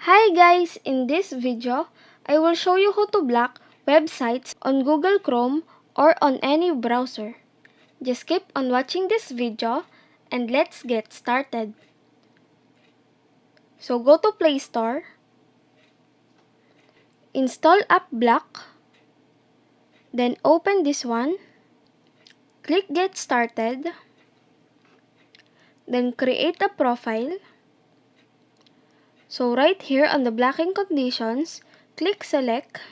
Hi guys! In this video, I will show you how to block websites on Google Chrome or on any browser. Just keep on watching this video and let's get started. So go to Play Store, install AppBlock, then open this one, click Get Started, then create a profile. So right here on the blocking conditions, click Select,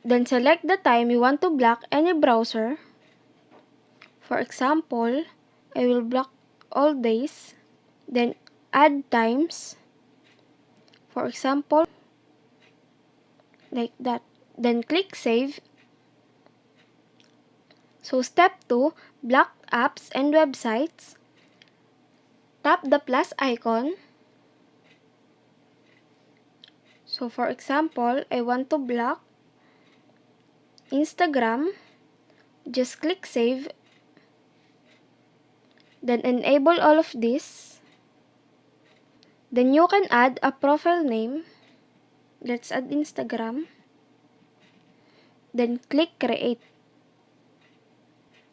then select the time you want to block any browser. For example, I will block all days, then add times. For example, like that. Then click Save. So step 2, block apps and websites. Tap the plus icon. So for example, I want to block Instagram. Just click Save. Then enable all of this. Then you can add a profile name. Let's add Instagram. Then click Create.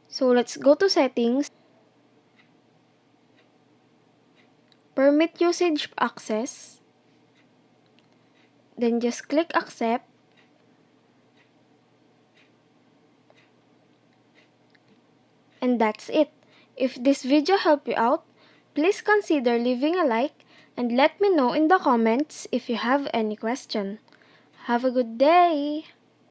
So let's go to Settings. Permit usage access. Then just click Accept. And that's it. If this video helped you out, please consider leaving a like and let me know in the comments if you have any question. Have a good day!